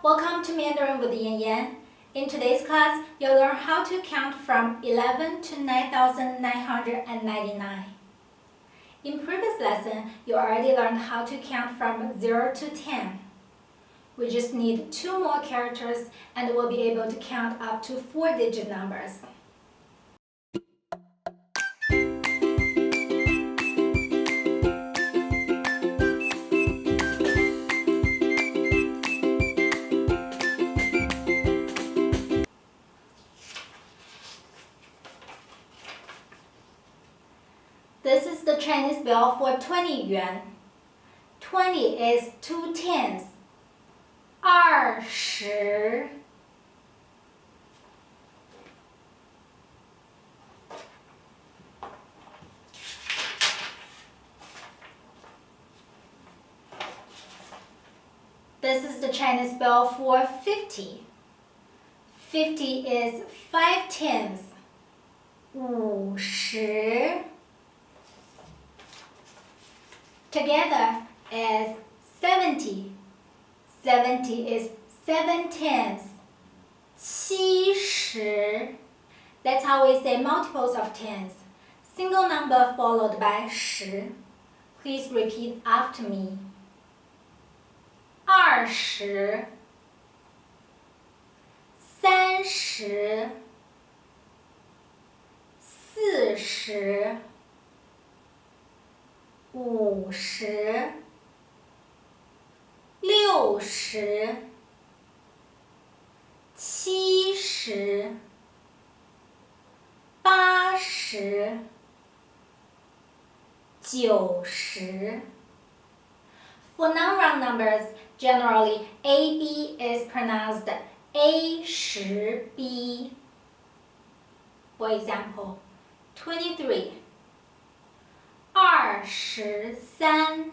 welcome to Mandarin with Yan Yan. In today's class, you'll learn how to count from 11 to 9,999. In previous lesson, you already learned how to count from 0 to 10. We just need 2 more characters and we'll be able to count up to 4-digit numbers. This is the Chinese bill for 20 yuan. 20 is 2 tens. 20. This is the Chinese bill for 50. 50 is 5 tens. 50. Together is 70. 70 is 7 tens. 70. That's how we say multiples of tens. Single number followed by 10. Please repeat after me. 20. 30. 40. 50. 60. 70. 80. 90. For non-round numbers, generally AB is pronounced A10B. For example, 23. 23. 57.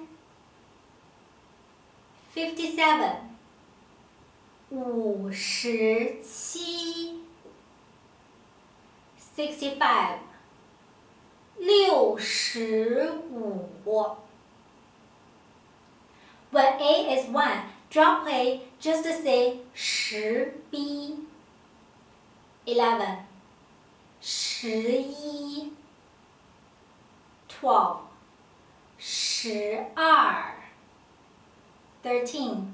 57. 65. 65. When A is 1, drop A just to say 10B. 11. 11. 12. 12. 13.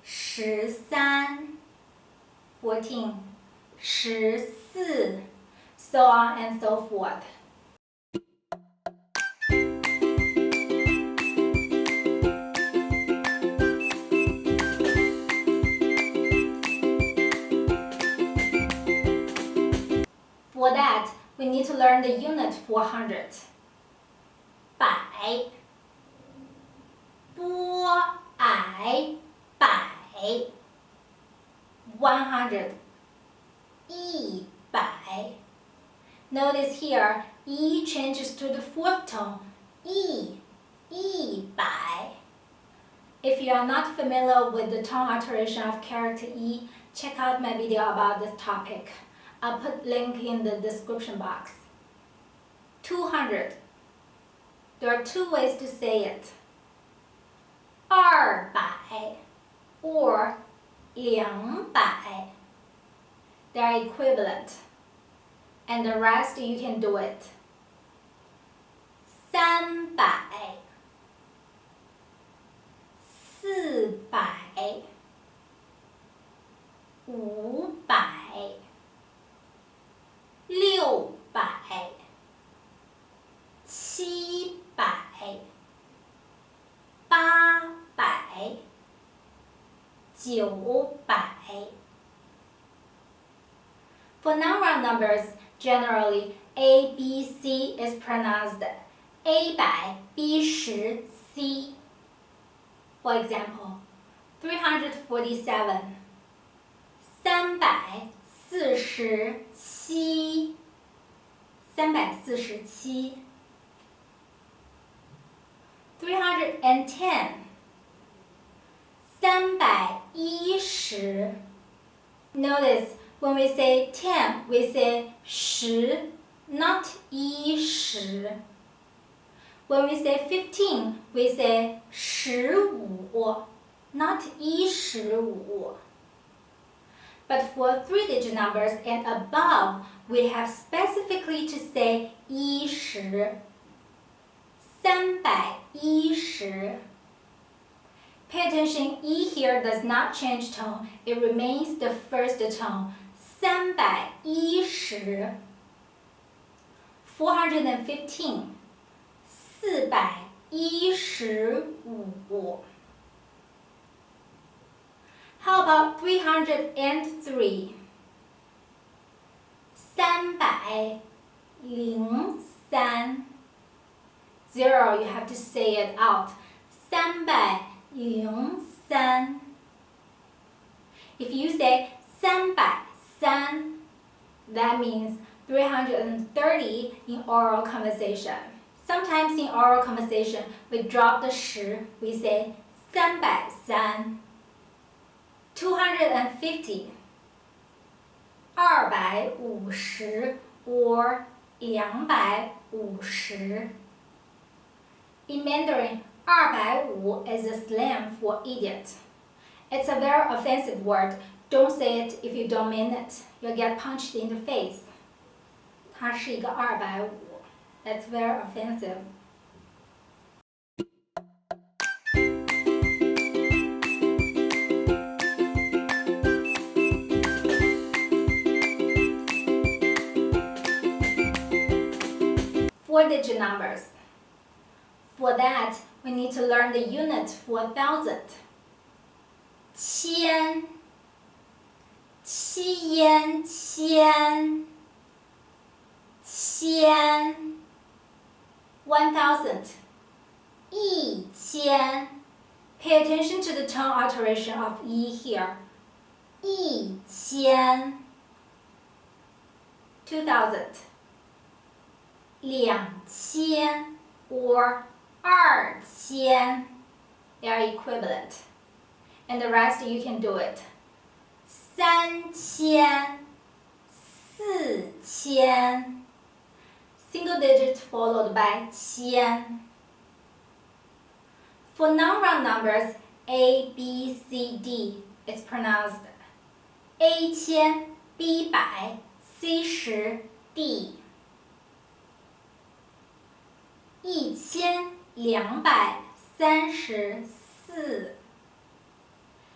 13. 14. 14. So on and so forth. For that, we need to learn the unit for 100. 百 波矮百 100 100. Notice here, E changes to the fourth tone. E 100. If you are not familiar with the tone alteration of character E, check out my video about this topic. I'll put link in the description box. 200. There are 2 ways to say it. 200 or 200. They are equivalent. And the rest you can do it. 300. 400. 500. 600. 700. 800. 900. For non-round numbers, generally A, B, C is pronounced A100, B10, C. For example, 347. 347. 347. 310. 310. Notice, when we say 10, we say 10, not 10. When we say 15, we say 15, not 15. But for three-digit numbers and above, we have specifically to say 10, 310. Pay attention, E here does not change tone. It remains the first tone. 310, 415, 415. How about 303? 303. 0, you have to say it out. 303. If you say 303, that means 330 in oral conversation. Sometimes in oral conversation, we drop the 10, we say 330. 250, 250 or 250. In Mandarin, 250 is a slang for idiot. It's a very offensive word. Don't say it if you don't mean it. You'll get punched in the face. 它是一个250. That's very offensive. Four-digit numbers. For that, we need to learn the unit for 1,000. 千, 千, 千, 1,000. 1000. Pay attention to the tone alteration of E here. 1000. 2,000. 2000 or 2000. They are equivalent. And the rest you can do it. 3000, 4000. Single digit followed by 千. For non-round numbers A, B, C, D, it's pronounced A 1000, B 100, C 10, D.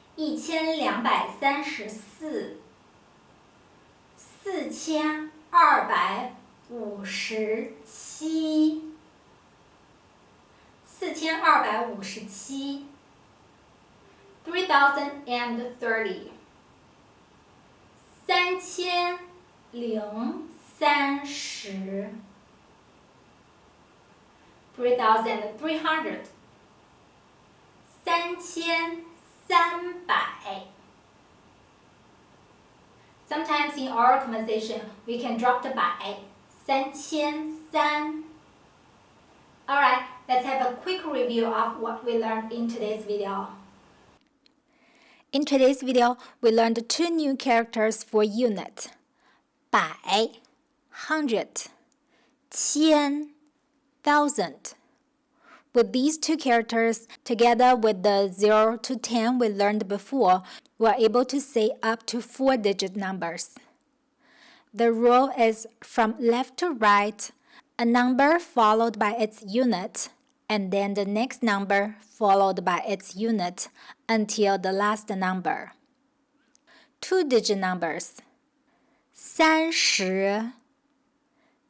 1234, 1234, 4257, 4257, 3030, 3030, 3,300, 3,300. Sometimes in oral conversation, we can drop the 百, 3,300. Alright, let's have a quick review of what we learned in today's video. In today's video, we learned two new characters for unit. 百, 100, 千, 1,000. With these two characters, together with the 0 to 10 we learned before, we are able to say up to 4-digit numbers. The rule is from left to right, a number followed by its unit, and then the next number followed by its unit until the last number. 2-digit numbers. 30,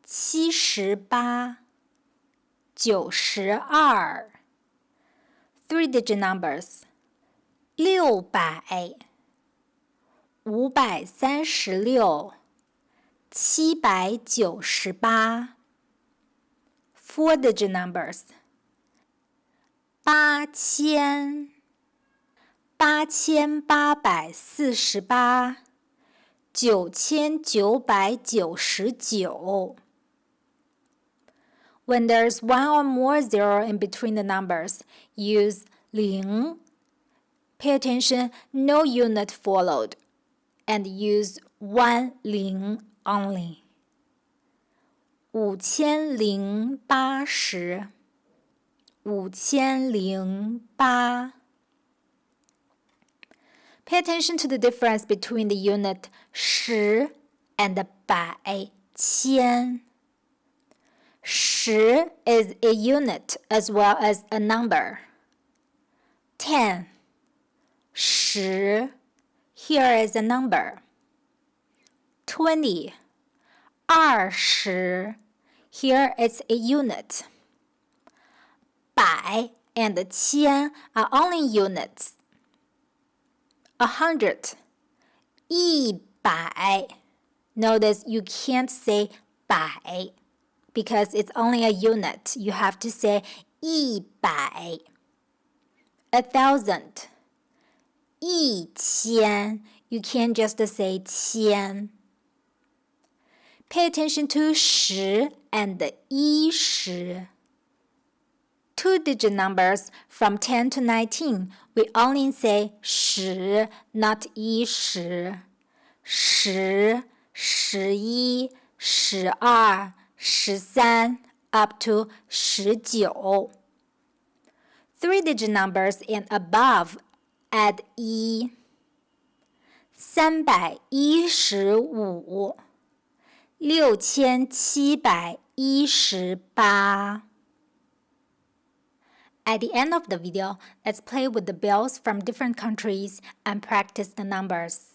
78, 92. 3-digit numbers. 600, 536, 798. 4-digit numbers. 8000, 8848, 9999. When there's one or more zero in between the numbers, use 0. Pay attention, no unit followed, and use 10 only. 5080, 5008. Pay attention to the difference between the unit 十 and 百、千。十 is a unit as well as a number. 10. 十 here is a number. 20. 20 here is a unit. 百 and 千 are only units. 100. 100. Notice you can't say 百 because it's only a unit. You have to say 100. 1,000. 1000. You can't just say 千. Pay attention to 十 and 10. Two-digit numbers from 10 to 19, we only say 十, not 10. 十, 11, 12, 13, up to 19. Three-digit numbers and above, add 1. 315, 6718. At the end of the video, let's play with the bills from different countries and practice the numbers.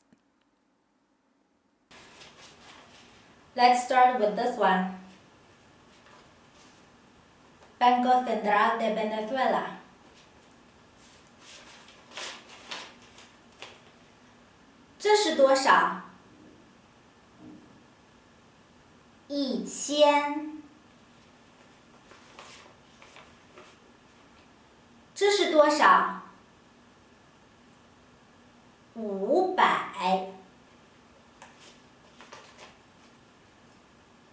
Let's start with this one. Banco Central de Venezuela. 这是多少？1000。这是多少？500。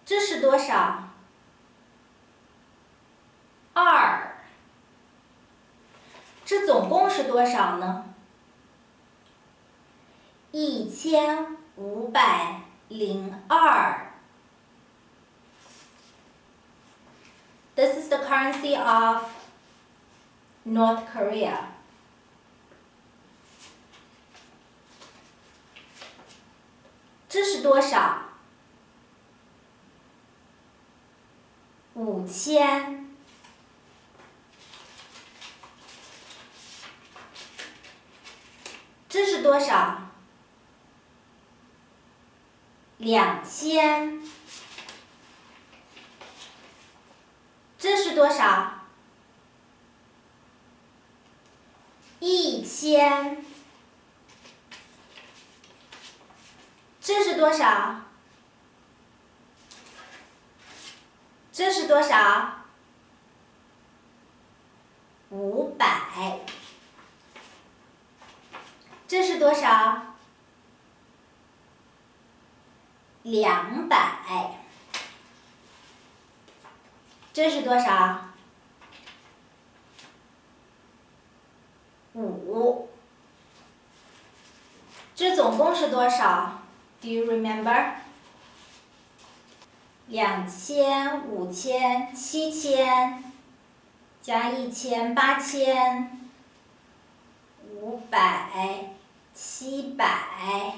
这是多少？2。这总共是多少呢？1502。This is the currency of North Korea. 这是多少？5000。这是多少？2000。这是多少？1000。这是多少？这是多少？500。这是多少？200。这是多少？5。这总共是多少 ？Do you remember? 2000、5000、7000加1000、8000、500、700、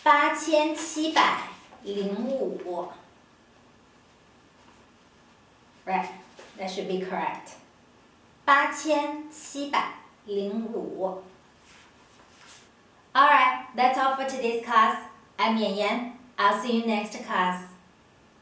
8705。Right, that should be correct. 8705. Alright, that's all for today's class. I'm Yan Yan. I'll see you next class.